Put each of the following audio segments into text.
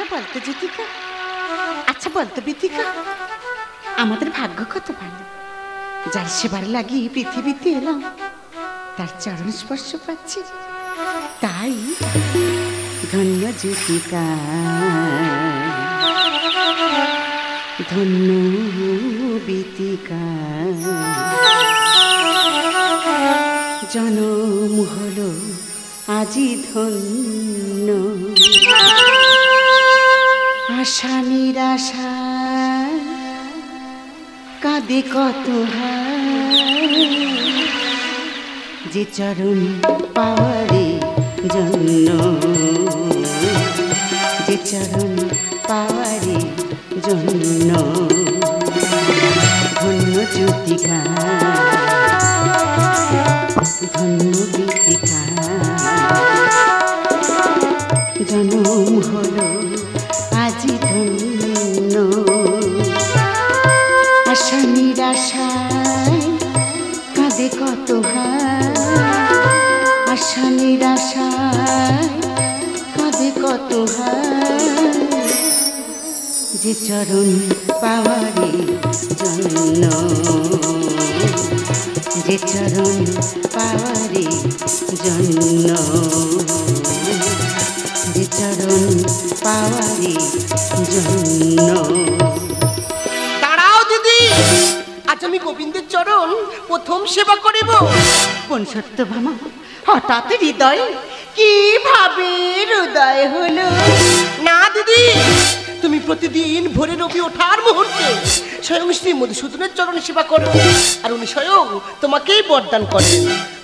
আচ্ছা বলতো জ্যোতিকা, আচ্ছা বলতো বিথিকা, আমাদের ভাগ্য কত ভালো, যার সেবার লাগিয়ে পৃথিবীতে এলাম তার চরণ স্পর্শ পাচ্ছি। তাই ধন্য জ্যোতিকা, ধন্য বিথিকা, জনম হলো আজি ধন্য। আশা নিরাশা কাঁদে কত যে চরণ পাওয়ারে জন্য, যে চরণ পাওয়ারে জন্য। ধন্য জ্যোতিকা, ধন্য বিথিকা, জনম হলো আজি ধন্য। আশা নিরাশায় কাঁদে কত আশা নিরাশায় কাঁদে কত যে চরণ পাওয়ারে জন্য, যে চরণ পাওয়ারে জন্য, যে চরণ পাওয়ারে জন্য। দাঁড়াও দিদি, আজ আমি গোবিন্দের চরণ প্রথম সেবা করিব। কোন সত্যভামা, হঠাৎ হৃদয় কিভাবে হৃদয় হলো? না দিদি, তুমি প্রতিদিন ভোরে রবি ওঠার মুহূর্তে স্বয়ং শ্রী মধুসূদনের চরণ সেবা করো, আর উনি স্বয়ং তোমাকেই বরদান করেন,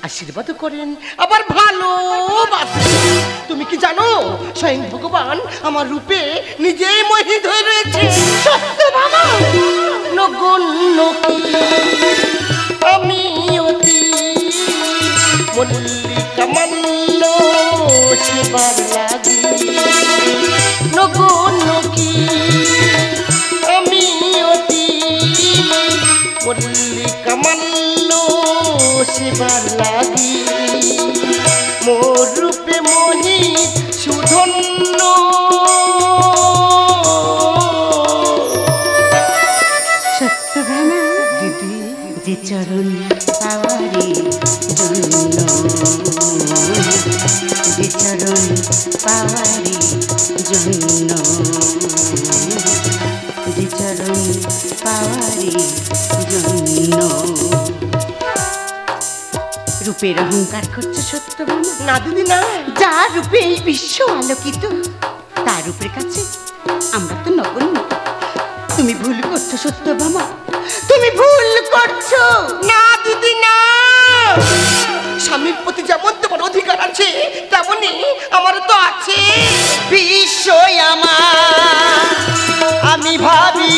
আশীর্বাদ করেন, আবার ভালোবাসেন। তুমি কি জানো, স্বয়ং ভগবান আমার রূপে নিজেই মোহিত হয়ে রয়েছে। সত্যভামা, নগণ্য কি আমি অতি মল্লিকা মাল্য সেবার লাগি, নগণ্য কি আমি অতি মল্লিকা মাল্য সেবার লাগি। মোর রূপে মোহিত সুধন্য, সত্যভামা দিদি, যে চরণ পাওয়ারে জন্য, যে চরণ পাওয়ারে জন্য, যে চরণ পাওয়ারে জন্য। রূপের অহংকার করছো সত্যভামা? না দিদি না, যার রূপে এই বিশ্ব আলোকিত তার রূপের কাছে আমরা তো নগণ্য। তুমি ভুল করছো সত্যভামা, তুমি ভুল করছো। না দিদি না, স্বামীর প্রতি যেমন তোমার অধিকার আছে তেমনি আমার তো আছে। বিশ্বই আমার আমি ভাবি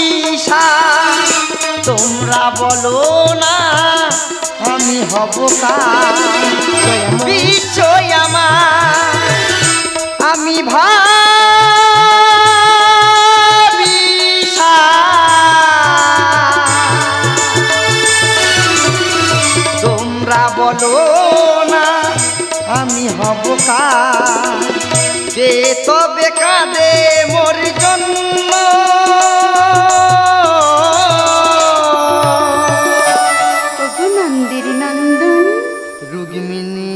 তোমরা বলো না আমি হব কার। বিশ্বই আমার আমি ভাবি তোমরা বলো না আমি হব কার। কে তবে কাঁদে মোর জন্য নন্দির নন্দন রুক্মিণী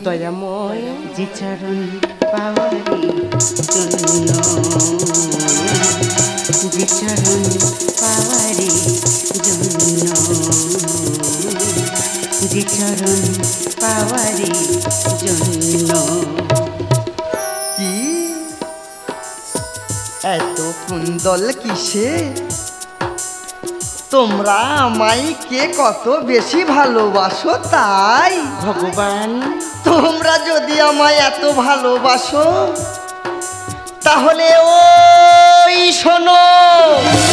দয়াময়, যে চরণ পাওয়ারে জন্য, যে চরণ পাওয়ারে জন্য, যে চরণ পাওয়ারে জন্য। কি এত কুন্দল কিসে? তোমরা আমায় কে কত বেশি ভালোবাসো তাই। ভগবান তোমরা যদি আমায় এত ভালোবাসো তাহলে ওই শোনো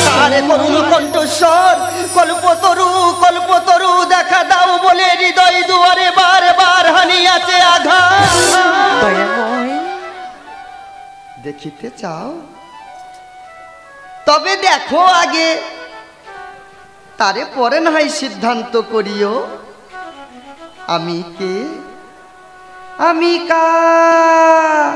তারে করুণ কণ্ঠস্বর কল্পতরু কল্পতরু দেখা দাও বলে হৃদয় দুয়ারে বারবার হানিয়াছে আঘাত। দয়াময়, দেখিতে চাও? তবে দেখো আগে, তারে পরে না হয় সিদ্ধান্ত করিও আমি কে আমি কার।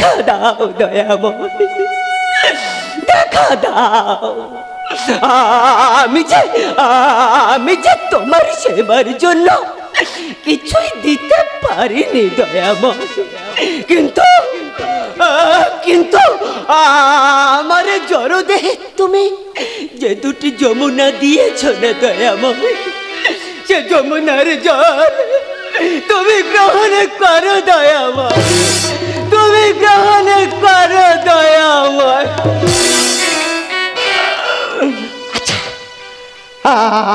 দেখা দাও দয়াময়, দেখা দাও। আমি যে তোমার সেবার জন্য কিছুই দিতে পারিনি দয়াময়, কিন্তু কিন্তু আমার জড়দেহে তুমি যে দুটি যমুনা দিয়েছ না দয়াময়, সে যমুনার জল তুমি গ্রহণ করো দয়াময়, তুমি গ্রহণ করো দয়াময়।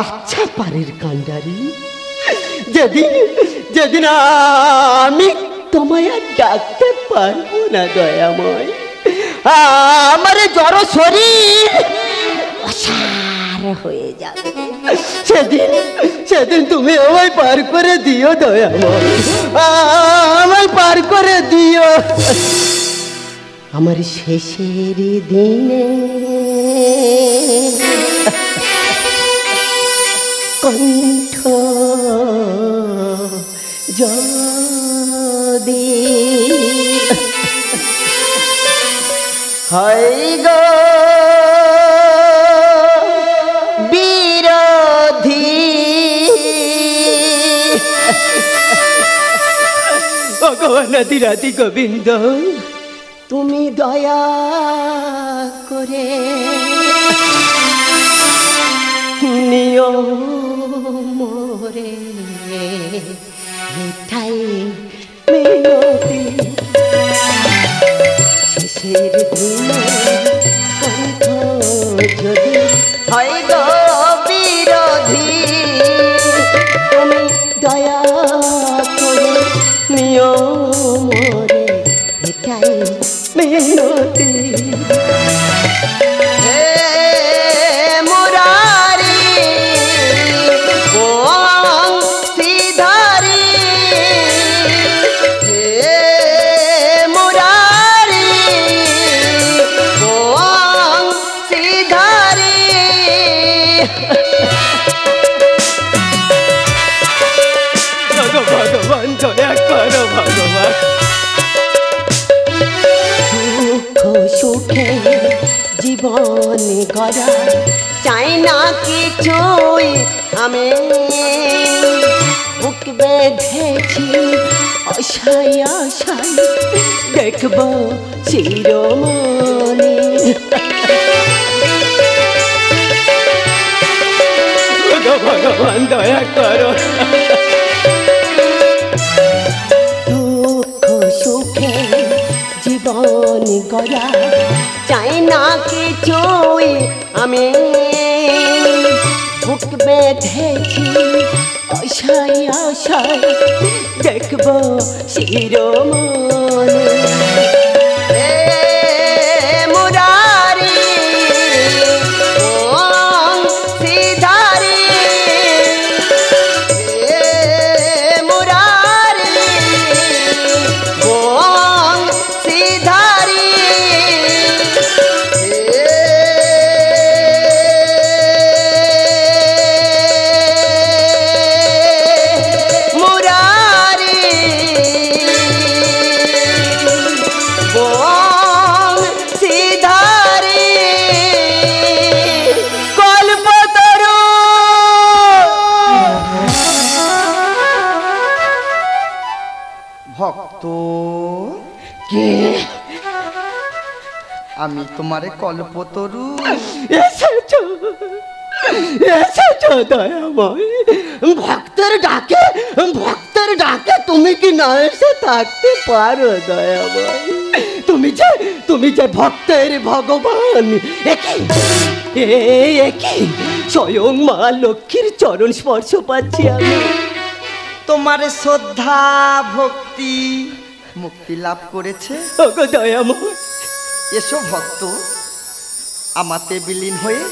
আচ্ছা পারের কান্ডারি, যেদিন যেদিন আমি তোমায় আর ডাকতে পারবো না দয়াময়, আমার জড় শরীর অসার হয়ে যাবে, সেদিন সেদিন তুমি আমায় পার করে দিও দয়াময়, আমায় পার করে দিও। আমার শেষের দিনে কণ্ঠ যদি হয় গো বিরোধী, ভগবান আদিরাদি গোবিন্দ তুমি দয়া করে নিও মোরে, এটাই মিনতি। শেষের দিনে কণ্ঠ যদি হয় গো বিরোধী, তুমি দয়া করে নিও মোরে, এটাই মিনতি। ভগবান দয়া করো ভগবান। দুঃখ সুখে জীবন গড়া চাই না কিছুই, আমি বুক বেঁধেছি আশায় আশায় দেখব শিরোমণি। ভগবান দয়া করো। দুঃখ সুখে জীবন গড়া চাই না কিছুই, আমি বুক বেঁধেছি আশায় আশায় দেখব শিরোমণি। আমি তোমারে কল্পতরু। এসেছো এসেছো দয়াময়, ভক্তের ডাকে ভক্তের ডাকে তুমি কি না এসে থাকতে পারো দয়াময়? তুমি যে ভক্তের ভগবান, একই স্বয়ং মা লক্ষ্মীর চরণ স্পর্শ পাচ্ছি আমি। তোমার শ্রদ্ধা ভক্তি মুক্তি লাভ করেছে। ওগো দয়াময়, এসো ভক্ত, আমাতে বিলীন হয়ে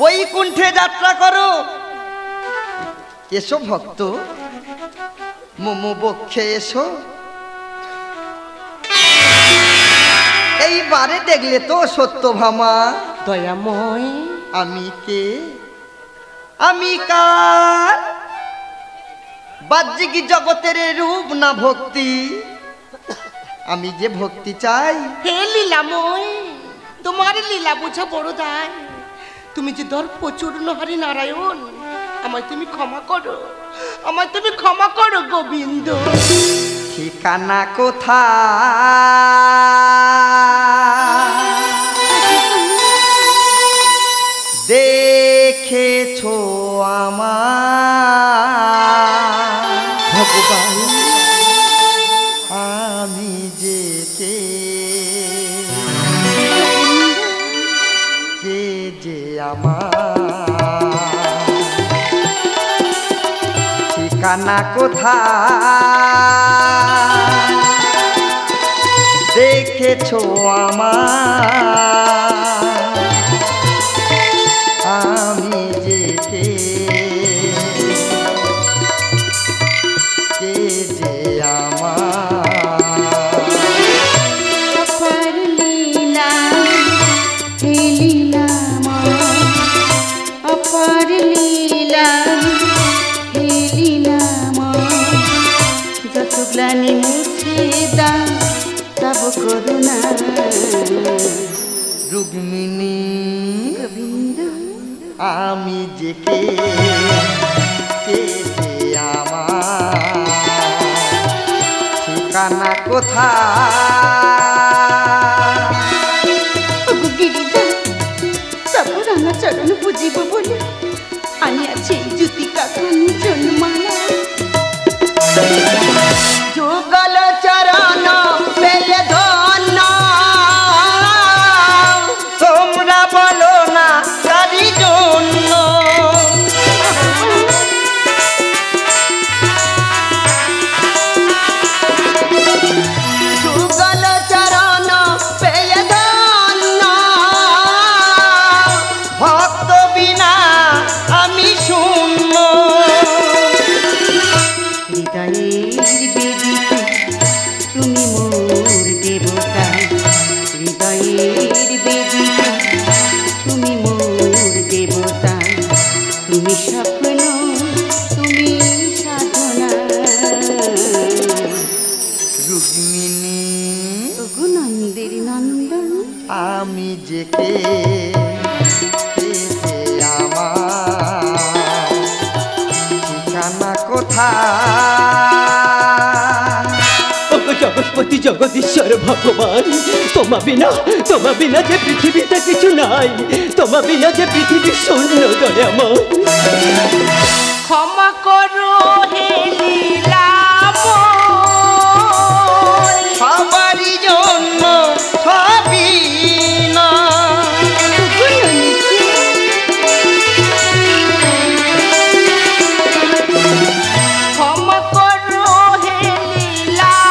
বৈকুণ্ঠে যাত্রা করো। এসো ভক্ত, মোমো বক্ষে এসো। এইবারে দেখলে তো সত্যভামা দয়াময় আমি কে, আমি কার? বাহ্যিক জগতের রূপ না ভক্তি, আমি যে ভক্তি চাই। হে লীলাময়, তোমার লীলা বুঝা বড় দায়। তুমি যে দর্প চূর্ণহারি নারায়ণ, আমায় তুমি ক্ষমা করো, আমায় তুমি ক্ষমা করো গোবিন্দ। ঠিকানা কোথায় দেখেছো আমার ভগবান, আমি যে কে যে আমার ঠিকানা কোথায় দেখেছো আমার আমি যে কে যে আমার অপার লীলা হে লীলাময়, অপার লীলা হে লীলাময়, যত গ্লানি মুছে দাও তব করুণা। রুক্মিণী গোবিন্দ, আমি যে কে যে আমার ঠিকানা কোথায়। ওগো গিরিজা, তব রাঙা চরণ বুঝিব বলে আনিয়াছি জ্যোতিকা কাঞ্চন মালা। যুগল চরণ পেলে ধন্য, তোমরা বলো না তারি জন্য। যুগল চরণ পেলে ধন্য, ভক্ত বিনা আমি শূন্য। হৃদয়ের বেদিতে তুমি মোর দেবতা, হৃদয়ের বেদিতে তুমি মোর দেবতা, তুমি স্বপ্ন তুমি সাধনা। রুক্মিণী ওগো নন্দের নন্দন, আমি যে কে যে আমার ঠিকানা কোথায়। ওগো জগৎপতি জগদীশ্বর ভগবান, তোমা বিনা যে পৃথিবীতে কিছু নাই, তোমা বিনা যে পৃথিবী শূন্য দয়াময়। ক্ষমা করো হে লীলাময়, সবারই জন্য সবই না। ওগো ননিকে, ক্ষমা করো হে লীলাময়,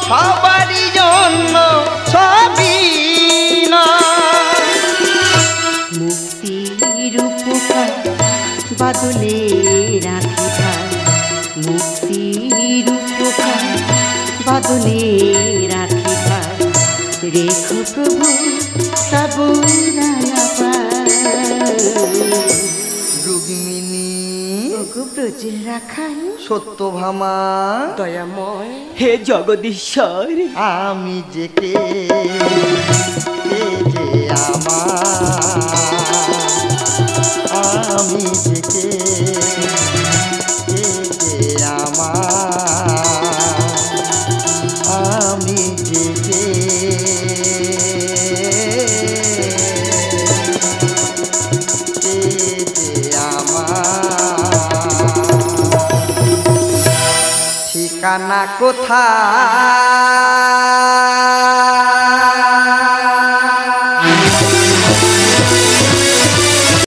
সবারই জন্য সবই না। মুক্তির উপকার বাদলে রাখি ভাই, মুক্তির উপকার বাদলে রাখি ভাই, রেখো প্রভু তব রাঙা পায়। রুক্মিণী ওগো ব্রজের রাখাল, সত্যভামা দয়াময়, হে জগদীশ্বর, আমি যে কে যে আমার আমি যে কে যে আমার আমি যে কে আমার ঠিকানা কোথায়।